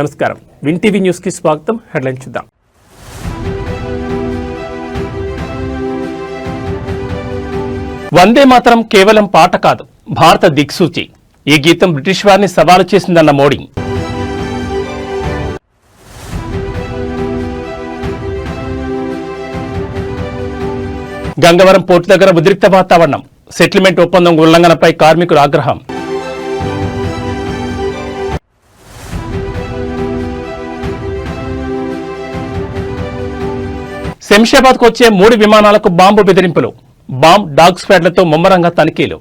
నమస్కారం. Win TV news కి స్వాగతం. హెడ్లైన్ చూద్దాం. వందే మాతరం కేవలం పాట కాదు, భారత దిక్సూచి. ఈ గీతం బ్రిటిష్ వారిని సవాలు చేసిందన్న మోడీ. గంగవరం పోర్టు దగ్గర ఉద్రిక్త వాతావరణం. సెటిల్మెంట్ ఒప్పందం ఉల్లంఘనపై కార్మికుల ఆగ్రహం. శంషాబాద్కు వచ్చే 3 విమానాలకు బాంబు బెదిరింపులు. బాంబ్ డాగ్ స్క్వాడ్లతో ముమ్మరంగా తనిఖీలు.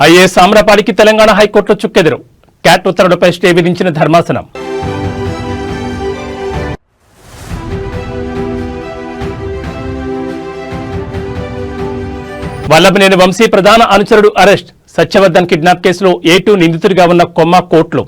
ఐఏఎస్ ఆమ్రపాడికి తెలంగాణ హైకోర్టులో చుక్కెదురు. క్యాట్ ఉత్తర్వులపై స్టే విధించిన ధర్మాసనం. వల్లభనేని వంశీ ప్రధాన అనుచరుడు అరెస్ట్. సత్యవర్ధన్ కిడ్నాప్ కేసులో A2 నిందితుడిగా ఉన్న కొమ్మ కోర్టులో.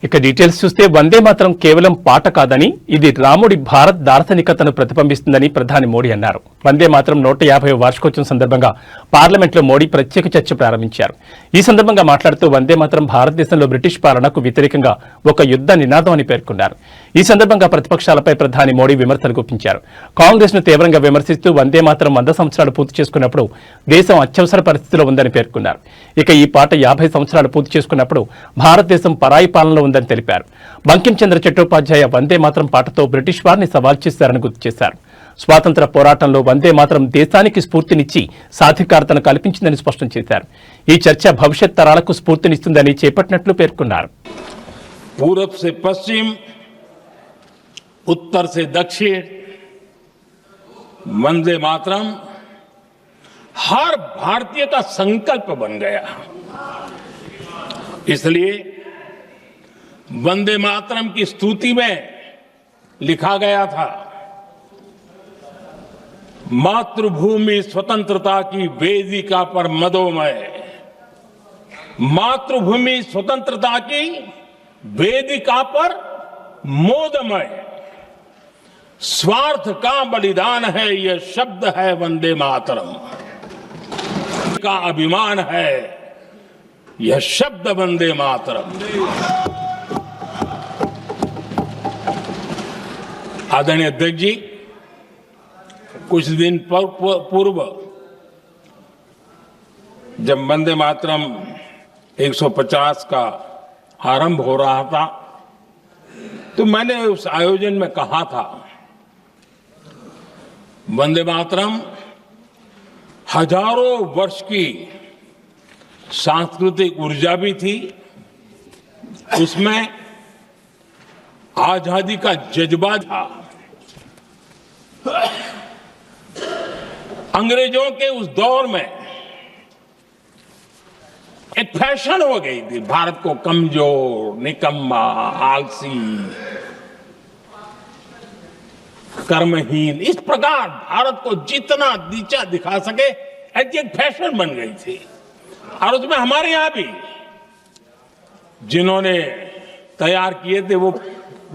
ఇక డీటెయిల్స్ చూస్తే వందే మాత్రం కేవలం పాట కాదని, ఇది రాముడి భారత్ దార్శనికతను ప్రతిబింబిస్తుందని ప్రధాని మోడీ అన్నారు. వందే మాత్రం 150వ వార్షికోత్సవం సందర్భంగా పార్లమెంట్లో మోడీ ప్రత్యేక చర్చ ప్రారంభించారు. ఈ సందర్భంగా మాట్లాడుతూ వందే మాత్రం భారతదేశంలో బ్రిటిష్ పాలనకు వ్యతిరేకంగా ఒక యుద్ధ నినాదం అని పేర్కొన్నారు. ఈ సందర్భంగా ప్రతిపక్షాలపై ప్రధాని మోడీ విమర్శలు గుప్పించారు. కాంగ్రెస్ ను తీవ్రంగా విమర్శిస్తూ వందే మాత్రం 100 సంవత్సరాలు పూర్తి చేసుకున్నప్పుడు దేశం అత్యవసర పరిస్థితిలో ఉందని పేర్కొన్నారు. ఇక ఈ పాట 50 సంవత్సరాలు పూర్తి చేసుకున్నప్పుడు భారతదేశం పరాయి పాలనలో ఉందని తెలిపారు. బంకిం చంద్ర చట్టోపాధ్యాయ వందే మాత్రం పాటతో బ్రిటిష్ వారిని సవాల్ చేశారని గుర్తు చేశారు. స్వాతంత్ర పోరాటంలో వందే మాత్రం దేశానికి స్ఫూర్తినిచ్చి సాధికారతను కల్పించిందని స్పష్టం చేశారు. ఈ చర్చ భవిష్యత్ తరాలకు స్ఫూర్తినిస్తుందని చేపట్టినట్లు పేర్కొన్నారు. पूरब से पश्चिम, उत्तर से दक्षिण, वंदे मातरम हर भारतीय का संकल्प बन गया. इसलिए वंदे मातरम की स्तुति में लिखा गया था, मातृभूमि स्वतंत्रता की वेदिका पर मदोमय. मातृभूमि स्वतंत्रता की वेदिका पर मोदमय. स्वार्थ का बलिदान है, यह शब्द है वंदे मातरम. का अभिमान है, यह शब्द वंदे मातरम. आदरणीय अध्यक्ष जी, कुछ दिन पूर्व जब वंदे मातरम 150 का आरंभ हो रहा था, तो मैंने उस आयोजन में कहा था, वंदे मातरम हजारों वर्ष की सांस्कृतिक ऊर्जा भी थी, उसमें आजादी का जज्बा था. अंग्रेजों के उस दौर में एक फैशन हो गई थी भारत को कमजोर, निकम्मा, आलसी, कर्महीन, इस प्रकार भारत को जितना नीचा दिखा सके ऐसी एक फैशन बन गई थी. और उसमें हमारे यहां भी जिन्होंने तैयार किए थे वो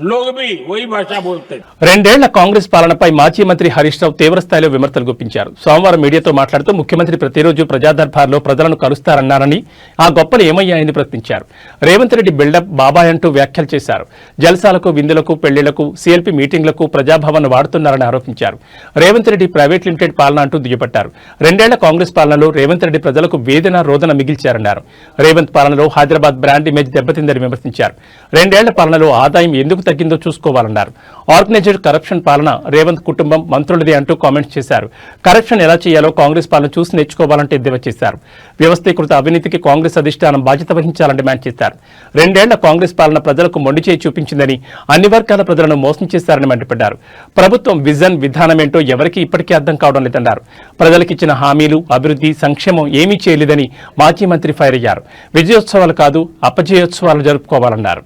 लोग भी वही भाषा बोलते. 2 ఏళ్ల కాంగ్రెస్ పాలనపై మాజీ మంత్రి హరీష్ రావు తీవ్ర స్థాయిలో విమర్శలు గుప్పించారు. సోమవారం మీడియాతో మాట్లాడుతూ ముఖ్యమంత్రి ప్రతిరోజు ప్రజా దర్బార్లో ప్రజలను కలుస్తారన్నారని, ఆ గొప్పలు ఏమయ్యాయని ప్రశ్నించారు. రేవంత్ రెడ్డి బిల్డప్ బాబాయ్ అంటూ వ్యాఖ్యలు చేశారు. జల్సాలకు, విందులకు, పెళ్లిళ్లకు, సీఎల్పీ మీటింగ్లకు ప్రజాభవన్ వాడుతున్నారని ఆరోపించారు. రేవంత్ రెడ్డి ప్రైవేట్ లిమిటెడ్ పాలన అంటూ దుయ్యబట్టారు. 2 ఏళ్ల కాంగ్రెస్ పాలనలో రేవంత్ రెడ్డి ప్రజలకు వేదన, రోదన మిగిల్చారన్నారు. రేవంత్ పాలనలో హైదరాబాద్ బ్రాండ్ ఇమేజ్ దెబ్బతిందని విమర్శించారు. 2 ఏళ్ల పాలనలో ఆదాయం ఎందుకు తగ్గిందో చూసుకోవాలన్నారు. ఆర్గనైజ్డ్ కరప్షన్ పాలన రేవంత్ కుటుంబం మంత్రులదే అంటూ కామెంట్స్ చేశారు. కరప్షన్ ఎలా చేయాలో కాంగ్రెస్ పాలన చూసి నేర్చుకోవాలంటే ఎద్దేవా చేశారు. వ్యవస్థీకృత అవినీతికి కాంగ్రెస్ అధిష్టానం బాధ్యత వహించాలని డిమాండ్ చేశారు. 2 ఏళ్ల కాంగ్రెస్ పాలన ప్రజలకు మొండి చేయి చూపించిందని, అన్ని వర్గాల ప్రజలను మోసం చేశారని మండిపడ్డారు. ప్రభుత్వం విజన్, విధానమేంటో ఎవరికీ ఇప్పటికీ అర్థం కావడం లేదన్నారు. ప్రజలకిచ్చిన హామీలు, అభివృద్ధి, సంక్షేమం ఏమీ చేయలేదని మాజీ మంత్రి ఫైర్ అయ్యారు. విజయోత్సవాలు కాదు, అపజయోత్సవాలు జరుపుకోవాలన్నారు.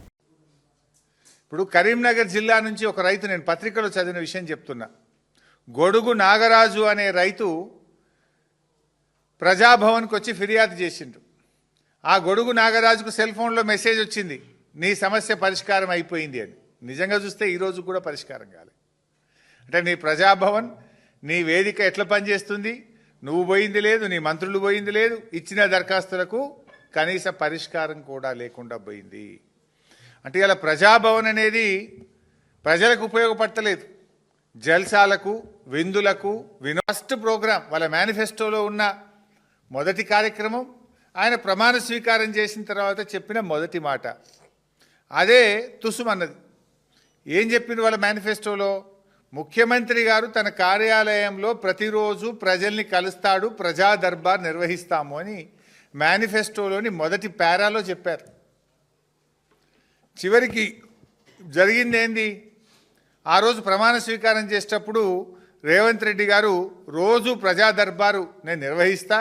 ఇప్పుడు కరీంనగర్ జిల్లా నుంచి ఒక రైతు, నేను పత్రికలో చదివిన విషయం చెప్తున్నా. గొడుగు నాగరాజు అనే రైతు ప్రజాభవన్కి వచ్చి ఫిర్యాదు చేసిండు. ఆ గొడుగు నాగరాజుకు సెల్ ఫోన్లో మెసేజ్ వచ్చింది, నీ సమస్య పరిష్కారం అయిపోయింది అని. నిజంగా చూస్తే ఈరోజు కూడా పరిష్కారం కాలేదు. అంటే నీ ప్రజాభవన్, నీ వేదిక ఎట్లా పనిచేస్తుంది, నువ్వు పోయింది లేదు, నీ మంత్రులు పోయింది లేదు, ఇచ్చిన దరఖాస్తులకు కనీస పరిష్కారం కూడా లేకుండా పోయింది. అంటే ఇలా ప్రజాభవన్ అనేది ప్రజలకు ఉపయోగపడతలేదు, జల్సాలకు, విందులకు, ఫస్ట్ ప్రోగ్రాం వాళ్ళ మేనిఫెస్టోలో ఉన్న మొదటి కార్యక్రమం, ఆయన ప్రమాణ స్వీకారం చేసిన తర్వాత చెప్పిన మొదటి మాట అదే తుసుమన్నది. ఏం చెప్పింది వాళ్ళ మేనిఫెస్టోలో? ముఖ్యమంత్రి గారు తన కార్యాలయంలో ప్రతిరోజు ప్రజల్ని కలుస్తాడు, ప్రజా దర్బార్ నిర్వహిస్తాము అని మేనిఫెస్టోలోని మొదటి పారాలో చెప్పారు. చివరికి జరిగింది ఏంది? ఆ రోజు ప్రమాణ స్వీకారం చేసేటప్పుడు రేవంత్ రెడ్డి గారు రోజు ప్రజా దర్బారు నేను నిర్వహిస్తా,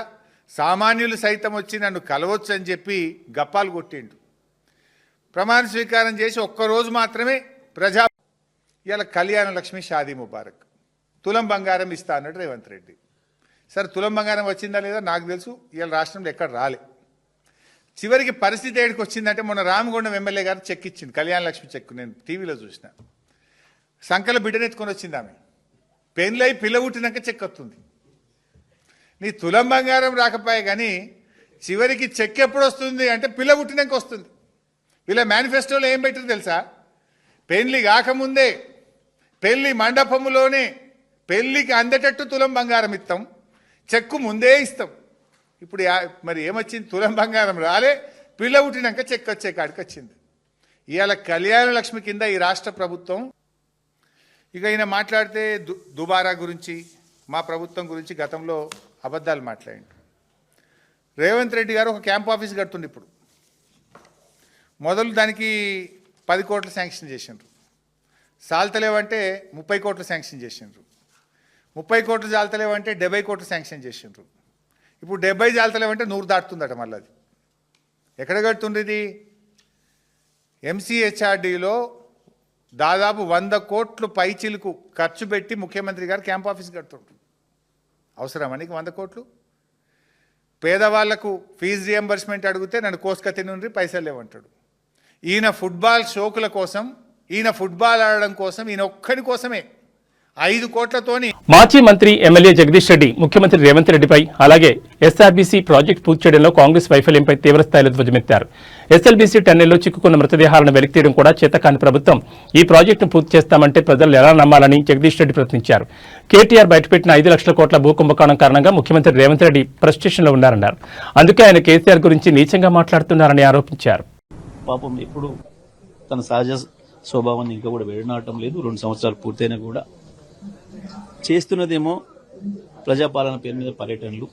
సామాన్యులు సైతం వచ్చి నన్ను కలవచ్చు అని చెప్పి గప్పాలు కొట్టిండు. ప్రమాణ స్వీకారం చేసి ఒక్కరోజు మాత్రమే ఇలా కళ్యాణ లక్ష్మి షాదీ ముబారక్, తులం బంగారం ఇస్తా అన్నాడు రేవంత్ రెడ్డి. సరే తులం బంగారం వచ్చిందా లేదా నాకు తెలుసు, ఇవాళ రాష్ట్రంలో ఎక్కడ రాలే. చివరికి పరిస్థితి ఏడికి వచ్చిందంటే మొన్న రామగుండం ఎమ్మెల్యే గారు చెక్ ఇచ్చింది, కళ్యాణ లక్ష్మి చెక్, నేను టీవీలో చూసిన. సంకల బిడ్డనెత్తుకొని వచ్చింది ఆమె, పెళ్ళై పిల్ల పుట్టినాక చెక్ వస్తుంది. నీ తులం బంగారం రాకపోయే కానీ చివరికి చెక్ ఎప్పుడు వస్తుంది అంటే పిల్ల పుట్టినాక వస్తుంది. వీళ్ళ మేనిఫెస్టోలో ఏం పెట్టారు తెలుసా? పెళ్లి కాకముందే పెళ్లి మండపములోనే పెళ్లికి అందేటట్టు తులం బంగారం ఇస్తాం, చెక్కు ముందే ఇస్తాం. ఇప్పుడు మరి ఏమొచ్చింది? తులం బంగారం రాలే, పిల్ల పుట్టినాక చెక్ వచ్చే కాడికి వచ్చింది. ఇవాళ కళ్యాణ లక్ష్మి కింద ఈ రాష్ట్ర ప్రభుత్వం ఇక ఈయన మాట్లాడితే దుబారా గురించి, మా ప్రభుత్వం గురించి గతంలో అబద్ధాలు మాట్లాడిండు. రేవంత్ రెడ్డి గారు ఒక క్యాంప్ ఆఫీస్ కడుతుండే, ఇప్పుడు మొదలు దానికి 10 కోట్లు శాంక్షన్ చేసిండ్రు, సాల్తలేవంటే 30 కోట్లు శాంక్షన్ చేసిండ్రు, 30 కోట్లు చాలతలేవంటే 70 కోట్లు శాంక్షన్ చేసిండ్రు. ఇప్పుడు 70 చాలతలేవంటే 100 దాటుతుందట. మళ్ళీ అది ఎక్కడ కడుతుంది? ఇది ఎంసీహెచ్ఆర్డీలో దాదాపు 100 కోట్లు పైచిలకు ఖర్చు పెట్టి ముఖ్యమంత్రి గారు క్యాంప్ ఆఫీస్ కడుతుంటారు. అవసరమా నీకు 100 కోట్లు? పేదవాళ్లకు ఫీజు రియంబర్స్మెంట్ అడిగితే నన్ను కోసుకతి నుండి పైసలు లేవంటాడు. ఈయన ఫుట్బాల్ షోకుల కోసం, ఈయన ఫుట్బాల్ ఆడడం కోసం, ఈయన ఒక్కడి కోసమే 5 కోట్లతోని మాజీ మంత్రి ఎమ్మెల్యే జగదీష్ రెడ్డి ముఖ్యమంత్రి రేవంత్ రెడ్డిపై అలాగే ఎస్ఆర్బీసీ ప్రాజెక్టు పూర్తి చేయడంలో కాంగ్రెస్ వైఫల్యంపై తీవ్రస్థాయిలో ధ్వజమెత్తారు. ఎస్ఎల్బీసీ టన్నెల్లో చిక్కుకున్న మృతదేహాలను వెలికితీయడం కూడా చేతకాని ప్రభుత్వం ఈ ప్రాజెక్టును పూర్తి చేస్తామంటే ప్రజలు ఎలా నమ్మాలని జగదీష్ రెడ్డి ప్రశ్నించారు. కేటీఆర్ బయటపెట్టిన 5 లక్షల కోట్ల భూ కుంభకోణం కారణంగా ముఖ్యమంత్రి రేవంత్ రెడ్డి ఫ్రస్ట్రేషన్లో ఉన్నారన్నారు. అందుకే ఆయన కేసీఆర్ గురించి నీచంగా మాట్లాడుతున్నారని ఆరోపించారు. పాపం ఎప్పుడు తన సహజ స్వభావాన్ని ఇంకా కూడా విడనాడటం లేదు. 2 సంవత్సరాలు పూర్తయినా కూడా చేస్తున్నదేమో ప్రజాపాలన పేరు మీద పర్యటనలు.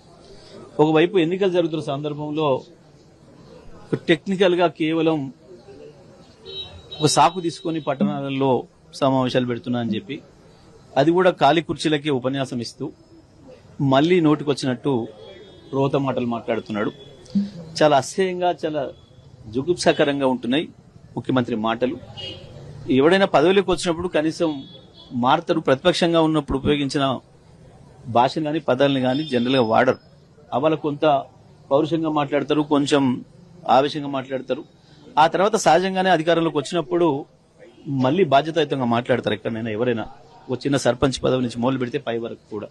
ఒకవైపు ఎన్నికలు జరుగుతున్న సందర్భంలో టెక్నికల్ గా కేవలం ఒక సాకు తీసుకొని పట్టణాలలో సమావేశాలు పెడుతున్నా అని చెప్పి, అది కూడా ఖాళీ కుర్చీలకే ఉపన్యాసం ఇస్తూ మళ్లీ నోటికొచ్చినట్టు రోత మాటలు మాట్లాడుతున్నాడు. చాలా అసహ్యంగా, చాలా జుగుప్సాకరంగా ఉంటున్నాయి ముఖ్యమంత్రి మాటలు. ఎవడైనా పదవిలోకి వచ్చినప్పుడు కనీసం మారుతారు. ప్రతిపక్షంగా ఉన్నప్పుడు ఉపయోగించిన భాషను కానీ పదాలను కానీ జనరల్ గా వాడరు. అవాళ కొంత పౌరుషంగా మాట్లాడతారు, కొంచెం ఆవేశంగా మాట్లాడతారు. ఆ తర్వాత సహజంగానే అధికారంలోకి వచ్చినప్పుడు మళ్లీ బాధ్యతాయుతంగా మాట్లాడతారు. ఎక్కడైనా ఎవరైనా ఒక చిన్న సర్పంచ్ పదవి నుంచి మొదలు పెడితే పై వరకు కూడా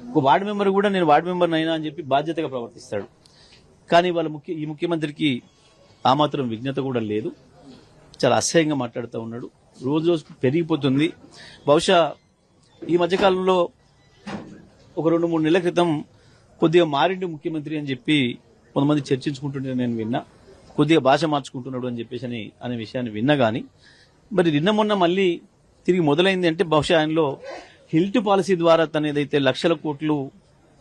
ఒక వార్డు మెంబర్ కూడా నేను వార్డు మెంబర్ అయినా అని చెప్పి బాధ్యతగా ప్రవర్తిస్తాడు. కానీ వాళ్ళ ఈ ముఖ్యమంత్రికి ఆ మాత్రం విజ్ఞత కూడా లేదు. చాలా అసహ్యంగా మాట్లాడుతూ ఉన్నాడు. రోజు రోజు పెరిగిపోతుంది. బహుశా ఈ మధ్యకాలంలో ఒక 2-3 నెలల క్రితం కొద్దిగా మారిండు ముఖ్యమంత్రి అని చెప్పి కొంతమంది చర్చించుకుంటుంటే నేను విన్నా. కొద్దిగా భాష మార్చుకుంటున్నాడు అని చెప్పేసి అనే విషయాన్ని విన్నా. కానీ మరి నిన్న మొన్న మళ్ళీ తిరిగి మొదలైంది అంటే బహుశా ఆయనలో హిల్ట్ పాలసీ ద్వారా తన ఏదైతే లక్షల కోట్లు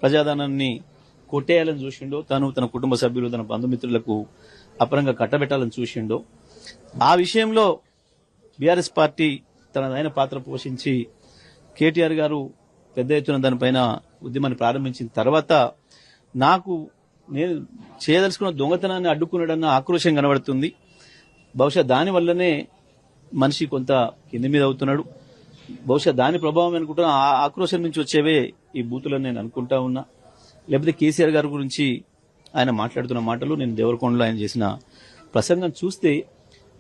ప్రజాధనాన్ని కొట్టేయాలని చూసిండో, తన కుటుంబ సభ్యులు, తన బంధుమిత్రులకు అపరంగా కట్టబెట్టాలని చూసిండో, ఆ విషయంలో బీఆర్ఎస్ పార్టీ తనదైన పాత్ర పోషించి కేటీఆర్ గారు పెద్ద ఎత్తున దానిపైన ఉద్యమాన్ని ప్రారంభించిన తర్వాత నేను చేయదలుచుకున్న దొంగతనాన్ని అడ్డుకున్నాడన్న ఆక్రోశం కనబడుతుంది. బహుశా దాని వల్లనే మనిషి కొంత కింది మీద అవుతున్నాడు. బహుశా దాని ప్రభావం అనుకుంటున్నా. ఆ ఆక్రోశం నుంచి వచ్చేవే ఈ బూతులని నేను అనుకుంటా ఉన్నా. లేకపోతే కేసీఆర్ గారి గురించి ఆయన మాట్లాడుతున్న మాటలు, నేను దేవరకొండలో ఆయన చేసిన ప్రసంగం చూస్తే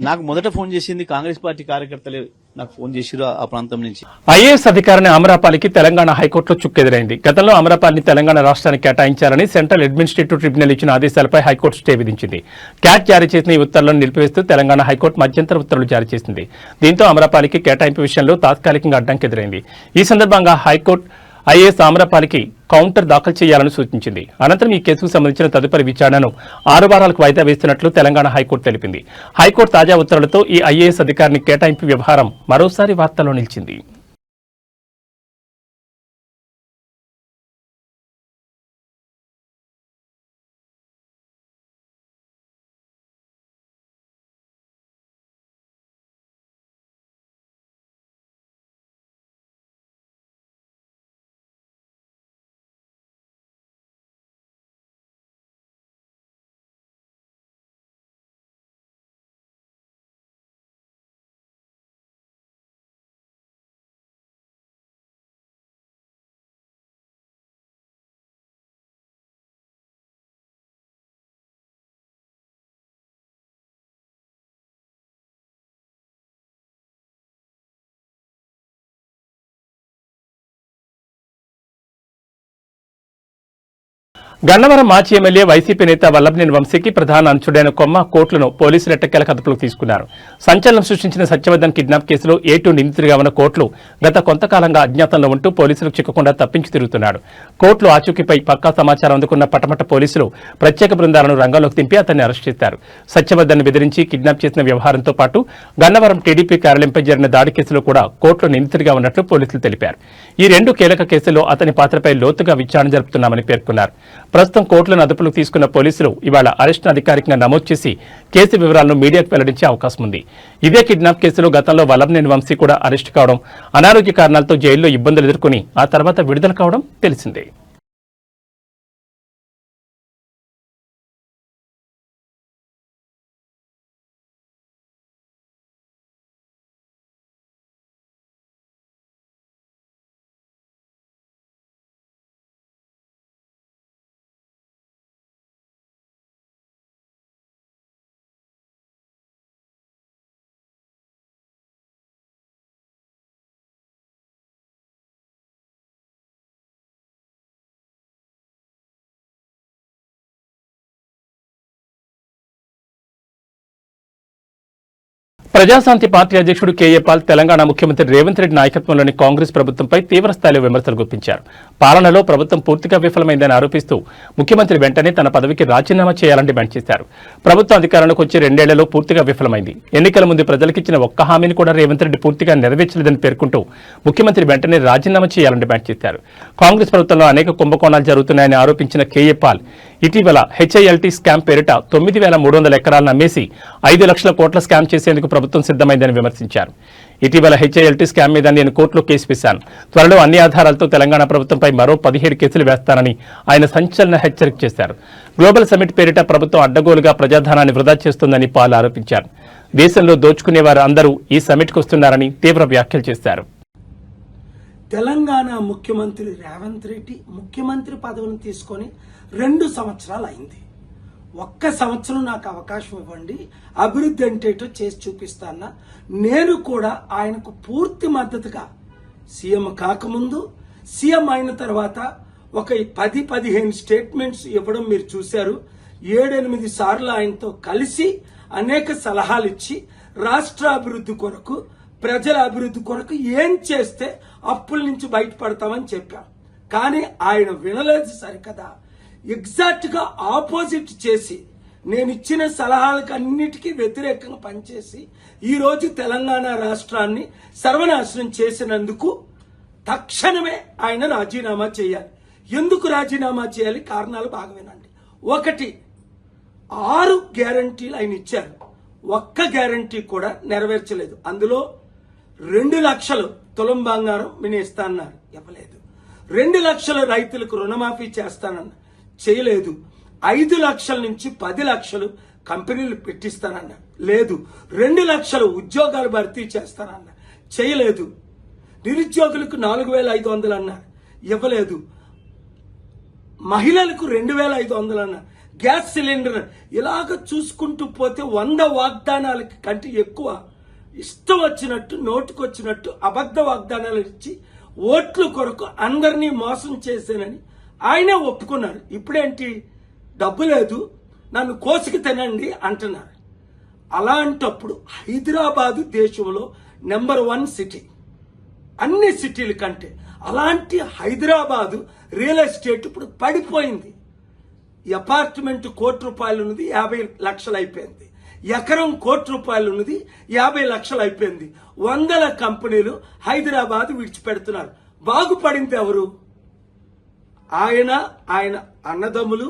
నాకు మొదట ఫోన్ చేసింది కాంగ్రెస్ పార్టీ కార్యకర్తలే నాకు ఫోన్ చేసిరు ఆ ప్రాంతం నుంచి. ఐఏఎస్ అధికారిని అమరాపాలికి తెలంగాణ హైకోర్టులో చుక్కెదురైంది. గతంలో అమరాపాలిని తెలంగాణ రాష్ట్రానికి కేటాయించాలని సెంట్రల్ అడ్మినిస్ట్రేటివ్ ట్రిబ్యునల్ ఇచ్చిన ఆదేశాలపై హైకోర్టు స్టే విధించింది. క్యాట్ జారీ చేసిన ఈ ఉత్తర్వులను నిలిపివేస్తూ తెలంగాణ హైకోర్టు మధ్యంతర ఉత్తర్వులు జారీ చేసింది. దీంతో అమరాపాలికి కేటాయింపు విషయంలో తాత్కాలికంగా అడ్డంకి ఎదురైంది. ఈ సందర్భంగా హైకోర్టు ఐఏఎస్ అమరాపాలికి కౌంటర్ దాఖలు చేయాలని సూచించింది. అనంతరం ఈ కేసుకు సంబంధించిన తదుపరి విచారణను 6 వారాలకు వాయిదా వేస్తున్నట్లు తెలంగాణ హైకోర్టు తెలిపింది. హైకోర్టు తాజా ఉత్తర్వులతో ఈ ఐఏఎస్ అధికారిని కేటాయింపు వ్యవహారం మరోసారి వార్తల్లో నిలిచింది. గన్నవరం మాజీ ఎమ్మెల్యే వైసీపీ నేత వల్లభనేని వంశీకి ప్రధాన అంచుడైన కొమ్మ కోర్టులను పోలీసులు ఎట్టకేలకు అదుపులోకి తీసుకున్నారు. సంచలనం సృష్టించిన సత్యవర్ధన్ కిడ్నాప్ కేసులో A2 నిందితుడిగా ఉన్న కోర్టులు గత కొంతకాలంగా అజ్ఞాతంలో ఉంటూ పోలీసులకు చిక్కకుండా తప్పించి తిరుగుతున్నాడు. కోర్టులు ఆచూకీపై పక్కా సమాచారం అందుకున్న పటమట పోలీసులు ప్రత్యేక బృందాలను రంగంలోకి దింపి అతన్ని అరెస్ట్ చేశారు. సత్యవర్ధన్ బెదిరించి కిడ్నాప్ చేసిన వ్యవహారంతో పాటు గన్నవరం టీడీపీ కార్యాలయంపై జరిగిన దాడి కేసులో కూడా కోర్టులో నిందితుడిగా ఉన్నట్లు పోలీసులు తెలిపారు. ఈ 2 కీలక కేసుల్లో అతని పాత్రపై లోతుగా విచారణ జరుపుతున్నామని పేర్కొన్నారు. ప్రస్తుతం కోర్టులను అదుపులోకి తీసుకున్న పోలీసులు ఇవాళ అరెస్టును అధికారికంగా నమోదు చేసి కేసు వివరాలను మీడియాకు వెల్లడించే అవకాశం ఉంది. ఇదే కిడ్నాప్ కేసులో గతంలో వల్లభనేని వంశీ కూడా అరెస్టు కావడం, అనారోగ్య కారణాలతో జైల్లో ఇబ్బందులు ఎదుర్కొని ఆ తర్వాత విడుదల కావడం తెలిసిందే. ప్రజాశాంతి పార్టీ అధ్యక్షుడు కేఏ పాల్ తెలంగాణ ముఖ్యమంత్రి రేవంత్ రెడ్డి నాయకత్వంలోని కాంగ్రెస్ ప్రభుత్వంపై తీవ్ర స్థాయిలో విమర్శలు గుప్పించారు. పాలనలో ప్రభుత్వం పూర్తిగా విఫలమైందని ఆరోపిస్తూ ముఖ్యమంత్రి వెంటనే తన పదవికి రాజీనామా చేయాలని డిమాండ్ చేశారు. ప్రభుత్వం అధికారంలోకి వచ్చి 2 ఏళ్లలో పూర్తిగా విఫలమైంది. ఎన్నికల ముందు ప్రజలకిచ్చిన ఒక్క హామీని కూడా రేవంత్ రెడ్డి పూర్తిగా నెరవేర్చలేదని పేర్కొంటూ ముఖ్యమంత్రి వెంటనే రాజీనామా చేయాలని డిమాండ్ చేశారు. కాంగ్రెస్ ప్రభుత్వంలో అనేక కుంభకోణాలు జరుగుతున్నాయని ఆరోపించిన కేఏ పాల్ ఇటీవల హెచ్ఐఎల్టీ స్కామ్ పేరిట 9,300 ఎకరాలను అమ్మేసి 5 లక్షల కోట్ల స్కామ్ చేసేందుకు ప్రభుత్వం సిద్ధమైందని విమర్శించారు. ఇటీవల హెచ్ఐఎల్టీ స్కామ్ మీద నేను కోర్టులో కేసు వేశాను. త్వరలో అన్ని ఆధారాలతో తెలంగాణ ప్రభుత్వంపై మరో 17 కేసులు వేస్తానని ఆయన సంచలన హెచ్చరిక చేశారు. గ్లోబల్ సమ్మిట్ పేరిట ప్రభుత్వం అడ్డగోలుగా ప్రజాధనాన్ని వృధా చేస్తోందని పాల్ ఆరోపించారు. దేశంలో దోచుకునేవారు అందరూ ఈ సమ్మిట్కు వస్తున్నారని తీవ్ర వ్యాఖ్యలు చేశారు. తెలంగాణ ముఖ్యమంత్రి రేవంత్ రెడ్డి ముఖ్యమంత్రి పదవిని తీసుకొని 2 సంవత్సరాలు అయింది. 1 సంవత్సరం నాకు అవకాశం ఇవ్వండి, అభివృద్ధి అంటేటో చేసి చూపిస్తానా. నేను కూడా ఆయనకు పూర్తి మద్దతుగా సీఎం కాకముందు, సీఎం అయిన తర్వాత ఒక 10-15 స్టేట్మెంట్స్ ఇవ్వడం మీరు చూశారు. 7-8 సార్లు ఆయనతో కలిసి అనేక సలహాలు ఇచ్చి రాష్ట్ర అభివృద్ధి కొరకు, ప్రజల అభివృద్ధి కొరకు ఏం చేస్తే అప్పుల నుంచి బయటపడతామని చెప్పాం. కానీ ఆయన వినలేదు సరికదా, ఎగ్జాక్ట్ గా ఆపోజిట్ చేసి నేను ఇచ్చిన సలహాలకు అన్నిటికీ వ్యతిరేకంగా పనిచేసి ఈ రోజు తెలంగాణ రాష్ట్రాన్ని సర్వనాశనం చేసినందుకు తక్షణమే ఆయన రాజీనామా చేయాలి. ఎందుకు రాజీనామా చేయాలి? కారణాలు బాగా వినండి. 1, 6 గ్యారంటీలు ఆయన ఇచ్చారు, 1 గ్యారంటీ కూడా నెరవేర్చలేదు. అందులో 2 లక్షలు తులం బంగారం మినేస్తానన్నారు, ఇవ్వలేదు. 2 లక్షల రైతులకు రుణమాఫీ చేస్తానన్నారు, చేయలేదు. 5 లక్షల నుంచి 10 లక్షలు కంపెనీలు పెట్టిస్తానన్నా, లేదు. 2 లక్షల ఉద్యోగాలు భర్తీ చేస్తానన్నా, చేయలేదు. నిరుద్యోగులకు 4,500 అన్నారు, ఇవ్వలేదు. మహిళలకు 2,500 అన్నారు. గ్యాస్ సిలిండర్ ఇలాగ చూసుకుంటూ పోతే 100 వాగ్దానాలకి కంటే ఎక్కువ ఇష్టం వచ్చినట్టు నోటుకొచ్చినట్టు అబద్ధ వాగ్దానాలు ఇచ్చి ఓట్ల కొరకు అందరినీ మోసం చేశానని ఆయనే ఒప్పుకున్నారు. ఇప్పుడేంటి, డబ్బు లేదు నన్ను కోసికి తినండి అంటున్నారు. అలాంటప్పుడు హైదరాబాదు దేశంలో నెంబర్ 1 సిటీ, అన్ని సిటీల కంటే. అలాంటి హైదరాబాదు రియల్ ఎస్టేట్ ఇప్పుడు పడిపోయింది. ఈ అపార్ట్మెంట్ ₹1,00,00,000 ఉన్నది 50 లక్షలు అయిపోయింది. ఎకరం ₹1,00,00,000 ఉన్నది 50 లక్షలు అయిపోయింది. వందల కంపెనీలు హైదరాబాద్ విడిచిపెడుతున్నారు. బాగుపడింది ఎవరు? ఆయన అన్నదమ్ములు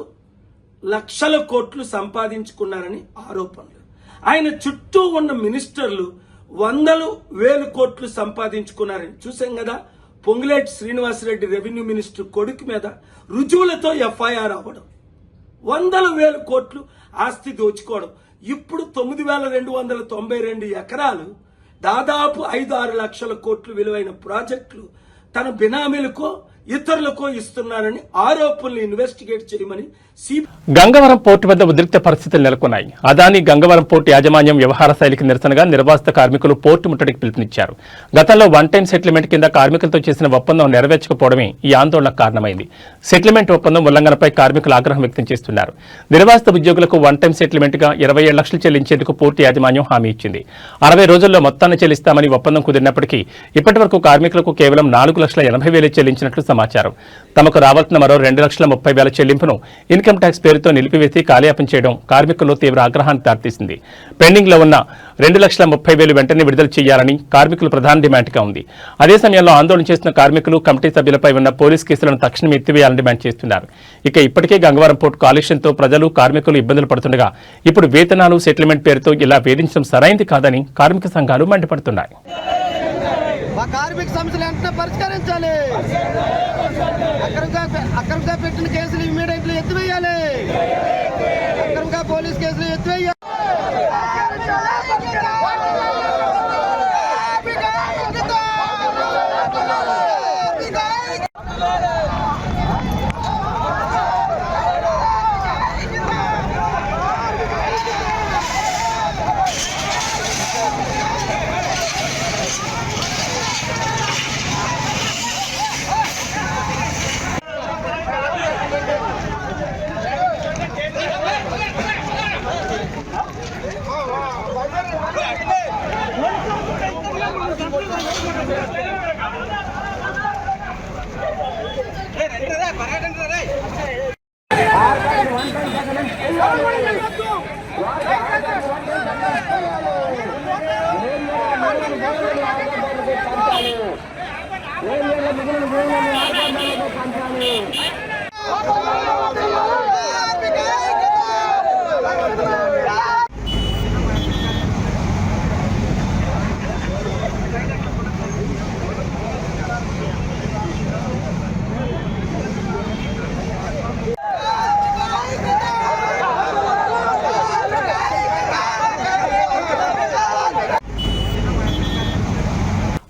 లక్షల కోట్లు సంపాదించుకున్నారని ఆరోపణలు. ఆయన చుట్టూ ఉన్న మినిస్టర్లు వందలు వేల కోట్లు సంపాదించుకున్నారని చూసాం కదా. పొంగులేటి శ్రీనివాసరెడ్డి రెవెన్యూ మినిస్టర్ కొడుకు మీద రుజువులతో ఎఫ్ఐఆర్ అవ్వడం, వందల వేల కోట్లు ఆస్తి దోచుకోవడం. ఇప్పుడు 9,292 ఎకరాలు, దాదాపు 5-6 లక్షల కోట్లు విలువైన ప్రాజెక్టులు తన బినామీలకో ఇతరులకో ఇస్తున్నారని ఆరోపణలు ఇన్వెస్టిగేట్ చేయమని గంగవరం పోర్టు వద్ద ఉద్రిక్త పరిస్థితులు నెలకొన్నాయి. అదాని గంగవరం పోర్టు యాజమాన్యం వ్యవహార శైలికి నిరసనగా నిర్వాసిత కార్మికులు పోర్టు ముట్టడికి పిలుపునిచ్చారు. గతంలో వన్ టైం సెటిల్మెంట్ కింద కార్మికులతో చేసిన ఒప్పందం నెరవేర్చకపోవడమే ఈ ఆందోళనకు కారణమైంది. సెటిల్మెంట్ ఒప్పందం ఉల్లంఘనపై కార్మికులు ఆగ్రహం వ్యక్తం చేస్తున్నారు. నిర్వాసిత ఉద్యోగులకు వన్ టైం సెటిల్మెంట్ గా 27 లక్షలు చెల్లించేందుకు పోర్టు యాజమాన్యం హామీ ఇచ్చింది. 60 రోజుల్లో మొత్తాన్ని చెల్లిస్తామని ఒప్పందం కుదిరినప్పటికీ ఇప్పటి వరకు కార్మికులకు కేవలం 4,80,000 చెల్లించినట్లు సమాచారం. తమకు రావాల్సిన మరో 2,30,000 చెల్లింపును ఇన్కమ్ ట్యాక్స్ పేరుతో నిలిపివేసి కాలయాపన చేయడం కార్మికుల్లో తీవ్ర ఆగ్రహానికి దారితీసింది. పెండింగ్ లో ఉన్న 2,30,000 వెంటనే విడుదల చేయాలని కార్మికులు ప్రధాన డిమాండ్గా ఉంది. అదే సమయంలో ఆందోళన చేస్తున్న కార్మికులు కమిటీ సభ్యులపై ఉన్న పోలీస్ కేసులను తక్షణం ఎత్తివేయాలని డిమాండ్ చేస్తున్నారు. ఇప్పటికే గంగవరం పోర్టు కాలుష్యంతో ప్రజలు కార్మికులు ఇబ్బందులు పడుతుండగా ఇప్పుడు వేతనాలు సెటిల్మెంట్ పేరుతో ఇలా వేధించడం సరైంది కాదని కార్మిక సంఘాలు మండిపడుతున్నాయి. మా కార్మిక సమస్యలు వెంటనే పరిష్కరించాలి. అక్రమంగా పెట్టిన కేసులు ఇమ్మీడియట్లీ ఎత్తివేయాలి. అక్రమంగా పోలీస్ కేసులు ఎత్తివేయాలి.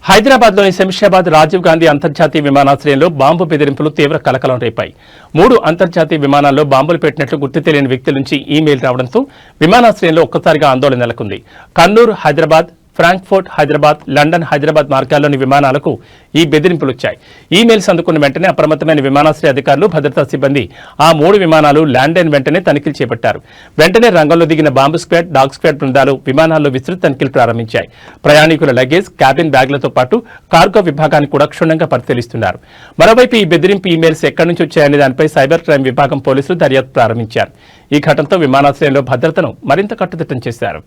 హైదరాబాద్లోని శంషాబాద్ రాజీవ్ గాంధీ అంతర్జాతీయ విమానాశ్రయంలో బాంబు బెదిరింపులు తీవ్ర కలకలం రేపాయి. 3 అంతర్జాతీయ విమానాల్లో బాంబులు పెట్టినట్లు గుర్తు తెలియని వ్యక్తుల నుంచి ఈమెయిల్ రావడంతో విమానాశ్రయంలో ఒక్కసారిగా ఆందోళన నెలకొంది. కన్నూర్ హైదరాబాద్, ఫ్రాంక్ఫర్ట్ హైదరాబాద్, లండన్ హైదరాబాద్ మార్గాల్లోని విమానాలకు ఈ బెదిరింపులు వచ్చాయి. ఈమెయిల్స్ అందుకున్న వెంటనే అప్రమత్తమైన విమానాశ్రయ అధికారులు, భద్రతా సిబ్బంది ఆ 3 విమానాలు ల్యాండ్ అయిన వెంటనే తనిఖీలు చేపట్టారు. వెంటనే రంగంలో దిగిన బాంబు స్క్వాడ్, డాగ్ స్క్వాడ్ బృందాలు విమానాల్లో విస్తృత తనిఖీలు ప్రారంభించాయి. ప్రయాణికుల లగేజ్, క్యాబిన్ బ్యాగ్లతో పాటు కార్గో విభాగాన్ని కూడా క్షుణ్ణంగా పరిశీలిస్తున్నారు. మరోవైపు ఈ బెదిరింపు ఈమెయిల్స్ ఎక్కడి నుంచి వచ్చాయనే దానిపై సైబర్ క్రైమ్ విభాగం పోలీసులు దర్యాప్తు ప్రారంభించారు. ఈ ఘటనతో విమానాశ్రయంలో భద్రతను మరింత కట్టుదిట్టం చేశారు.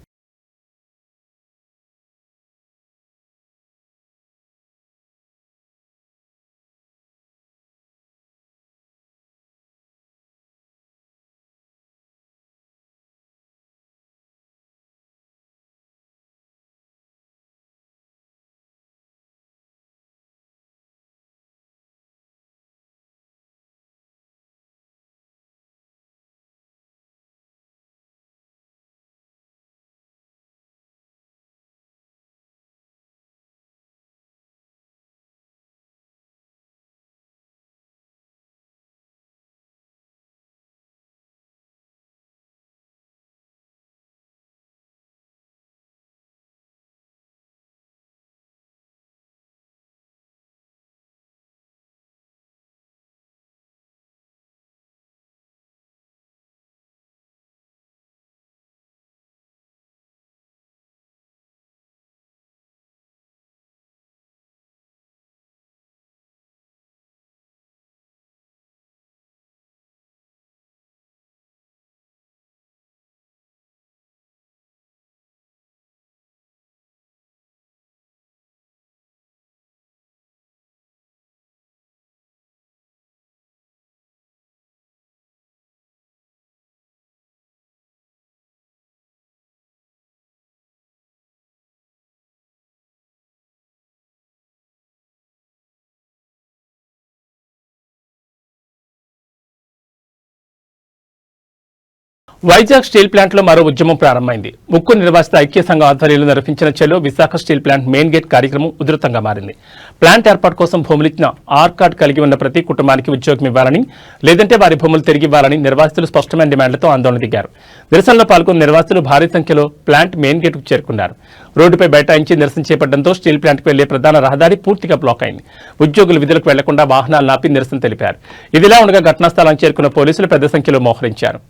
వైజాగ్ స్టీల్ ప్లాంట్లో మరో ఉద్యమం ప్రారంభమైంది. ఉక్కు నిర్వాసిత ఐక్య సంఘం ఆధ్వర్యంలో నిర్వహించిన చెలో Visakha steel plant main gate కార్యక్రమం ఉధృతంగా మారింది. ప్లాంట్ ఏర్పాటు కోసం భూములిచ్చిన ఆర్ కార్డు కలిగి ఉన్న ప్రతి కుటుంబానికి ఉద్యోగం ఇవ్వాలని, లేదంటే వారి భూములు తిరిగి ఇవ్వాలని నిర్వాసితులు స్పష్టమైన డిమాండ్లతో ఆందోళన దిగారు. నిరసనలో పాల్గొన్న నిర్వాసితులు భారీ సంఖ్యలో ప్లాంట్ మెయిన్ గేట్కు చేరుకున్నారు. రోడ్డుపై బైఠాయించి నిరసన చేపట్టడంతో స్టీల్ ప్లాంట్కు వెళ్లే ప్రధాన రహదారి పూర్తిగా బ్లాక్ అయింది. ఉద్యోగులు విధులకు వెళ్లకుండా వాహనాలు నాపి నిరసన తెలిపారు. ఇదిలా ఉండగా ఘటనా స్థలానికి చేరుకున్న పోలీసులు పెద్ద సంఖ్యలో మోహరించారు.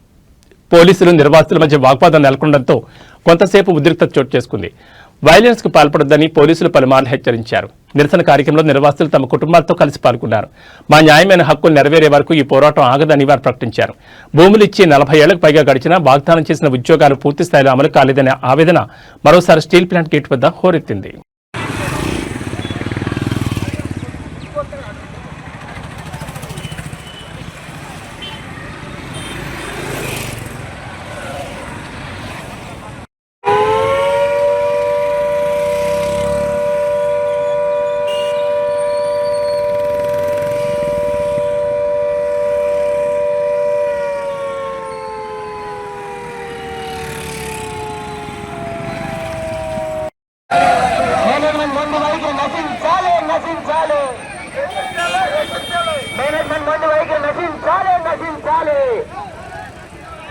పోలీసులు నిర్వాసితుల మధ్య వాగ్వాదం నెలకొనడంతో కొంతసేపు ఉద్రిక్తత చోటు చేసుకుంది. వైలెన్స్ కు పాల్పడొద్దని పోలీసులు పలుమార్లు హెచ్చరించారు. నిరసన కార్యక్రమంలో నిర్వాసితులు తమ కుటుంబాలతో కలిసి పాల్గొన్నారు. మా న్యాయమైన హక్కులు నెరవేరే వరకు ఈ పోరాటం ఆగదని వారు ప్రకటించారు. భూములు ఇచ్చి 40 ఏళ్లకు పైగా గడిచినా వాగ్దానం చేసిన ఉద్యోగాలు పూర్తి స్థాయిలో అమలు కాలేదనే ఆవేదన మరోసారి స్టీల్ ప్లాంట్ గేట్ వద్ద హోరెత్తింది.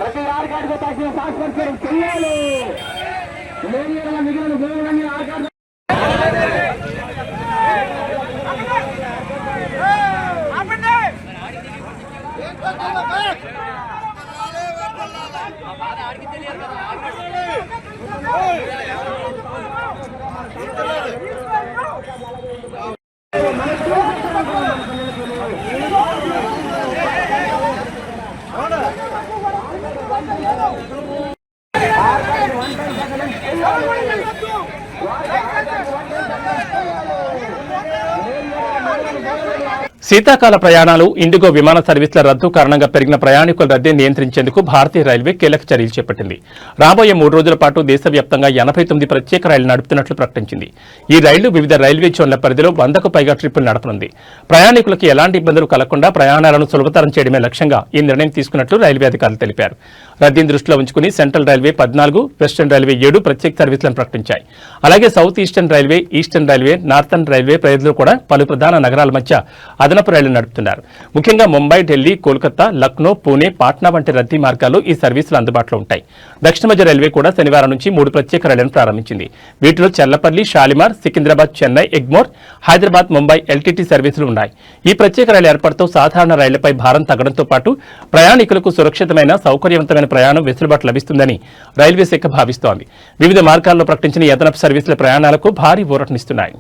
ప్రతి ఆర్గాడికి తగ్గిన సాక్షరం చెయ్యాలి. మిగిలిన భూములన్నీ ఆర్గాడు శీతాకాల ప్రయాణాలు, ఇండిగో విమాన సర్వీసుల రద్దు కారణంగా పెరిగిన ప్రయాణికుల రద్దీని నియంత్రించేందుకు భారతీయ రైల్వే కీలక చర్యలు చేపట్టింది. రాబోయే 3 రోజుల పాటు దేశవ్యాప్తంగా 89 ప్రత్యేక రైళ్లు నడుపుతున్నట్లు ప్రకటించింది. ఈ రైళ్లు వివిధ రైల్వే జోన్ల పరిధిలో 100కు పైగా ట్రిప్పులు నడపనుంది. ప్రయాణికులకు ఎలాంటి ఇబ్బందులు కలగకుండా ప్రయాణాలను సులభతరం చేయడమే లక్ష్యంగా ఈ నిర్ణయం తీసుకున్నట్లు రైల్వే అధికారులు తెలిపారు. రద్దీని దృష్టిలో ఉంచుకుని సెంట్రల్ రైల్వే 14, వెస్టర్న్ రైల్వే 7 ప్రత్యేక సర్వీసులను ప్రకటించాయి. అలాగే south eastern railway, eastern railway, northern railway పరిధిలో కూడా పలు ప్రధాన నగరాల మధ్య అదనపు రైళ్లు నడుపుతున్నారు. ముఖ్యంగా ముంబై, ఢిల్లీ, కోల్కతా, లక్నో, పూణే, పాట్నా వంటి రద్దీ మార్గాల్లో ఈ సర్వీసులు అందుబాటులో ఉంటాయి. దక్షిణ మధ్య రైల్వే కూడా శనివారం నుంచి 3 ప్రత్యేక రైళ్లను ప్రారంభించింది. వీటిలో చల్లపల్లి, షాలిమార్, సికింద్రాబాద్, చెన్నై, ఎగ్మోర్, హైదరాబాద్, ముంబై ఎల్టీటీ సర్వీసులు ఉన్నాయి. ఈ ప్రత్యేక రైలు ఏర్పాటుతో సాధారణ రైళ్లపై భారం తగ్గడంతో పాటు ప్రయాణికులకు సురక్షితమైన, సౌకర్యవంతమైన ప్రయాణం వెసులుబాటు లభిస్తుందని రైల్వే శాఖ భావిస్తోంది. వివిధ మార్గాల్లో ప్రకటించిన ఈ అదనపు సర్వీసుల ప్రయాణాలకు భారీ ఊరటనిస్తున్నాయి.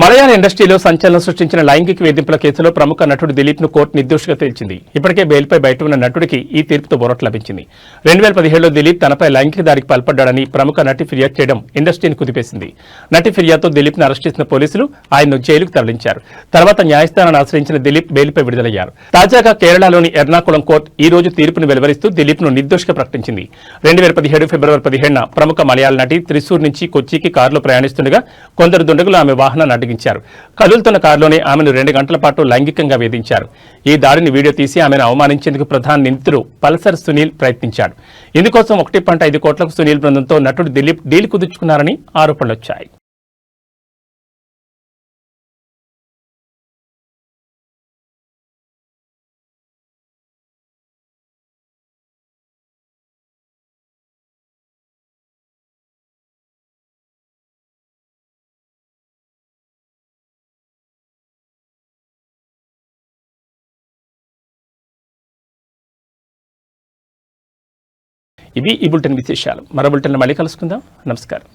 మలయాళ ఇండస్ట్రీలో సంచలనం సృష్టించిన లైంగిక వేధింపుల కేసులో ప్రముఖ నటుడు దిలీప్ ను కోర్టు నిర్దోషిగా తేల్చింది. ఇప్పటికే బెయిల్పై బయట ఉన్న నటుడికి ఈ తీర్పుతో ఊరట లభించింది. 2017లో దిలీప్ తనపై లైంగిక దాడికి పాల్పడ్డాడని ప్రముఖ నటి ఫిర్యాదు చేయడం ఇండస్ట్రీని కుదిపేసింది. నటి ఫిర్యాదుతో దిలీప్ ను అరెస్ట్ చేసిన పోలీసులు ఆయన్ను జైలుకు తరలించారు. తర్వాత న్యాయస్థానాన్ని ఆశ్రయించిన దిలీప్ బెయిల్పై విడుదలయ్యారు. తాజాగా కేరళలోని ఎర్నాకుళం కోర్టు ఈ రోజు తీర్పును వెలువరిస్తూ దిలీప్ ను నిర్దోషిగా ప్రకటించింది. 2017 ఫిబ్రవరి 17న ప్రముఖ మలయాళ నటి త్రిశూర్ నుంచి కొచ్చికి కారులో ప్రయాణిస్తుండగా కొందరు దుండగులు ఆమె వాహనాన్ని అడ్డగించారు. కదులుతున్న కారులోనే ఆమెను 2 గంటల పాటు లైంగికంగా వేధించారు. ఈ దాడిని వీడియో తీసి ఆమెను అవమానించేందుకు ప్రధాన నిందితుడు పల్సర్ సునీల్ ప్రయత్నించాడు. ఇందుకోసం 1.5 కోట్లకు సునీల్ బృందంతో నటుడు దిలీప్ డీల్ కుదుర్చుకున్నారని ఆరోపణలొచ్చాయి. ఇవి ఈ బులెటిన్ విశేషాలు. మరో బులెటిన్లో మళ్ళీ కలుసుకుందాం. నమస్కారం.